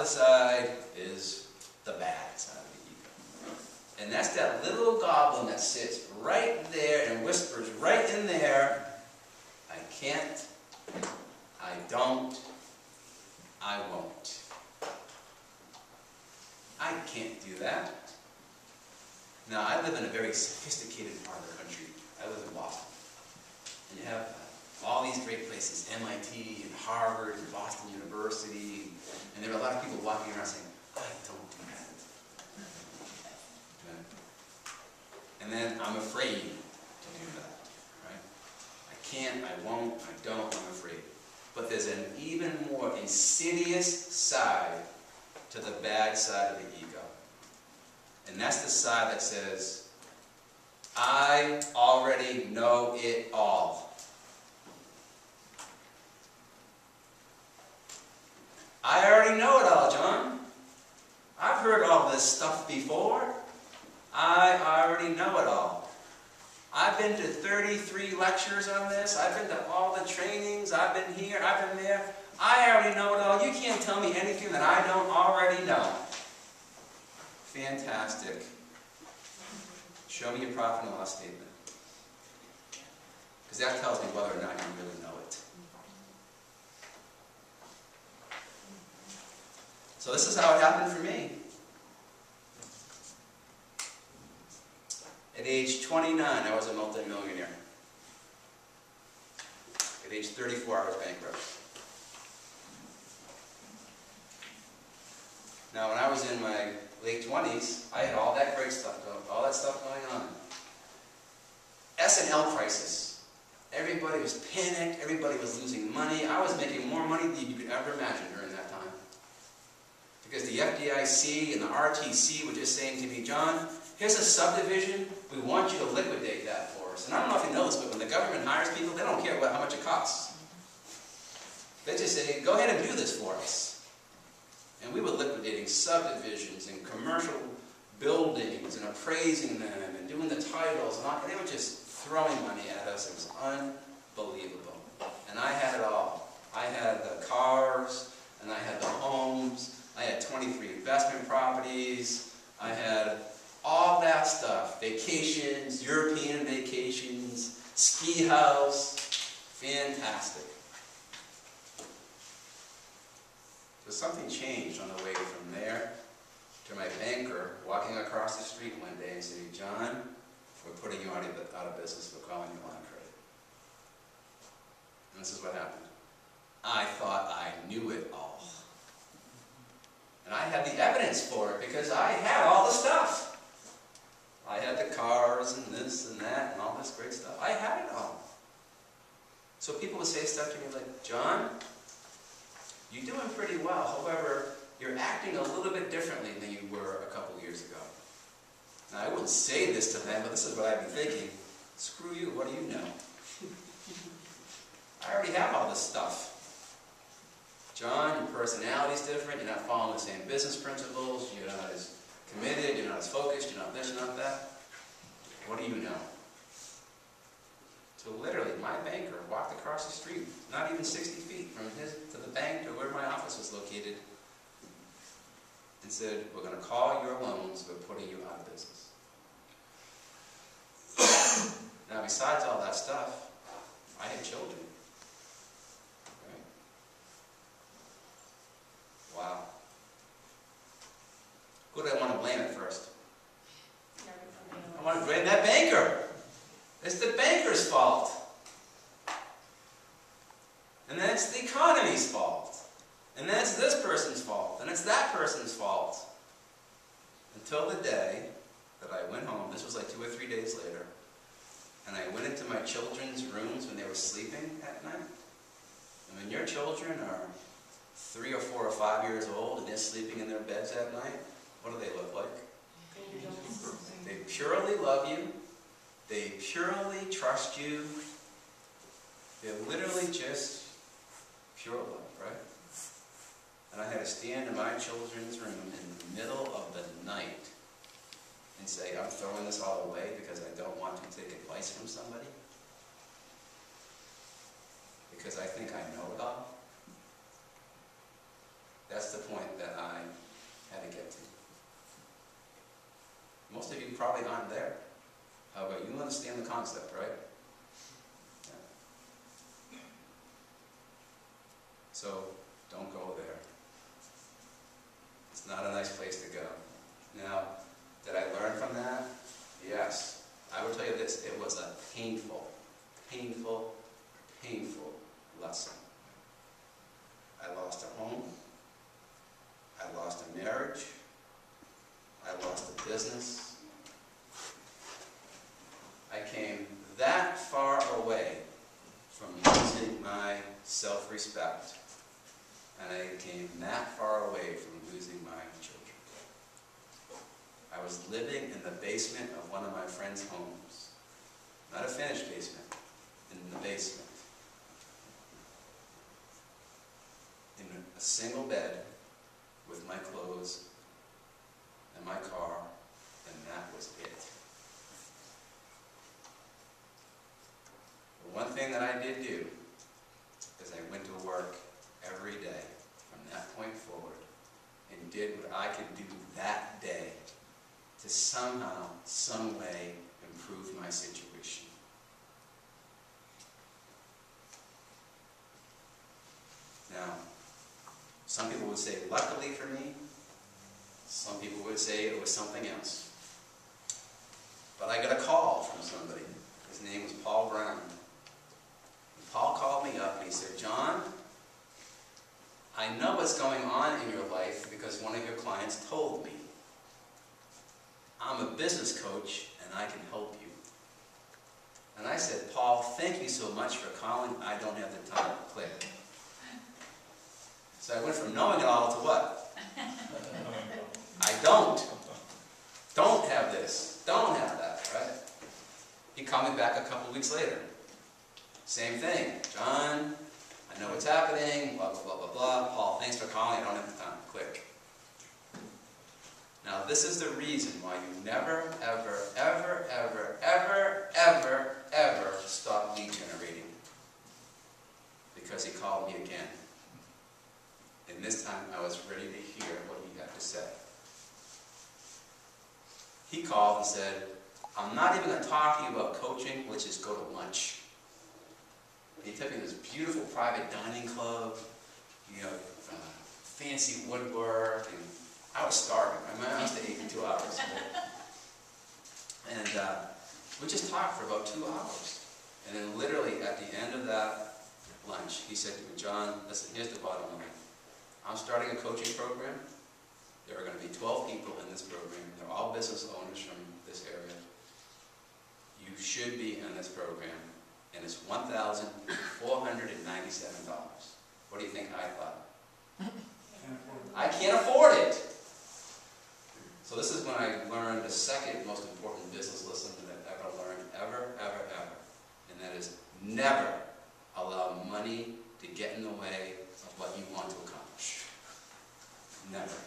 other side is the bad side of the ego. And that's that little goblin that sits right there and whispers right in there, I can't, I don't, I won't. I can't do that. Now, I live in a very sophisticated part of the country. I live in Boston. And you have all these great places, MIT and Harvard and Boston University. And there are a lot of people walking around saying, I don't do that. Okay? And then I'm afraid to do that. Right? I can't, I won't, I don't, I'm afraid. But there's an even more insidious side to the bad side of the ego. And that's the side that says, I already know it all. I already know it all, John. I've heard all this stuff before. I already know it all. I've been to 33 lectures on this. I've been to all the trainings. I've been here. I've been there. I already know it all. You can't tell me anything that I don't already know. Fantastic. Show me your profit and loss statement. Because that tells me whether or not you really know it. So this is how it happened for me. At age 29, I was a multimillionaire. At age 34, I was bankrupt. Now, when I was in my late 20s, I had all that great stuff going, all that stuff going on. S&L crisis. Everybody was panicked. Everybody was losing money. I was making more money than you could ever imagine during that time. Because the FDIC and the RTC were just saying to me, John, here's a subdivision. We want you to liquidate that for us. And I don't know if you know this, but when the government hires people, they don't care about how much it costs. They just say, go ahead and do this for us. And we were liquidating subdivisions and commercial buildings and appraising them and doing the titles. And they were just throwing money at us. It was unbelievable. And I had it all. I had the cars, and I had the homes. I had 23 investment properties. I had all that stuff. Vacations, European vacations, ski house. Fantastic. So something changed on the way from there to my banker walking across the street one day and saying, John, we're putting you out of business. We're calling you line of credit. And this is what happened. I thought I knew it all. And I had the evidence for it because I had all the stuff. I had the cars and this and that and all this great stuff. I had it all. So people would say stuff to me like, John, you're doing pretty well. However, you're acting a little bit differently than you were a couple years ago. Now, I wouldn't say this to them, but this is what I'd be thinking. Screw you, what do you know? I already have all this stuff. John, your personality's different. You're not following the same business principles. You're not as committed. You're not as focused. You're not this, you're not that. What do you know? So literally, my banker walked across the street, not even 60 feet from to the bank to where my office was located, and said, we're going to call your loans, we're putting you out of business. Now, besides all that stuff, I had children. Right? Wow. Who do I want to blame at first? I want to blame that banker. It's the banker's fault. And then it's the economy's fault. And then it's this person's fault. And it's that person's fault. Until the day that I went home, this was like 2 or 3 days later, and I went into my children's rooms when they were sleeping at night. And when your children are 3 or 4 or 5 years old and they're sleeping in their beds at night, what do they look like? They purely love you. They purely trust you. They're literally just pure love, right? And I had to stand in my children's room in the middle of the night and say, I'm throwing this all away because I don't want to take advice from somebody. Because I think I know it all. That's That's the point that I had to get to. Most of you probably aren't there. However, you understand the concept, right? Yeah. So, don't go there. It's not a nice place to go. Now, did I learn from that? Yes. I will tell you this, it was a painful, painful, painful lesson. I lost a home. I lost a marriage. I lost a business. I came that far away from losing my self-respect, and I came that far away from losing my children. I was living in the basement of one of my friend's homes. Not a finished basement, in the basement. In a single bed with my clothes and my car, and that was it. The one thing that I did do is I went to work every day from that point forward and did what I could do that day to somehow, some way improve my situation. Now, some people would say luckily for me, some people would say it was something else. But I got a call from somebody. His name was Paul Brown. And Paul called me up and he said, John, I know what's going on in your life because one of your clients told me. I'm a business coach and I can help you. And I said, Paul, thank you so much for calling. I don't have the time to click. So I went from knowing it all to what? I don't have this, don't have that, right? He called me back a couple of weeks later. Same thing. John, I know what's happening, blah, blah, blah, blah, blah. Paul, thanks for calling, I don't have the time to click. Now this is the reason why you never, ever, ever, ever, ever, ever, ever stop lead generating. Because he called me again. And this time I was ready to hear what he had to say. He called and said, I'm not even going to talk to you about coaching, let's just go to lunch. And he took me to this beautiful private dining club, fancy woodwork, and I was starving. I must have eaten 2 hours. And we just talked for about 2 hours. And then literally at the end of that lunch, he said to me, John, listen, here's the bottom line. I'm starting a coaching program. There are going to be 12 people in this program. They're all business owners from this area. You should be in this program. And it's $1,497. What do you think I thought? I can't afford it. So this is when I learned the second most important business lesson that I've ever learned, ever. And that is never allow money to get in the way of what you want to accomplish. Never.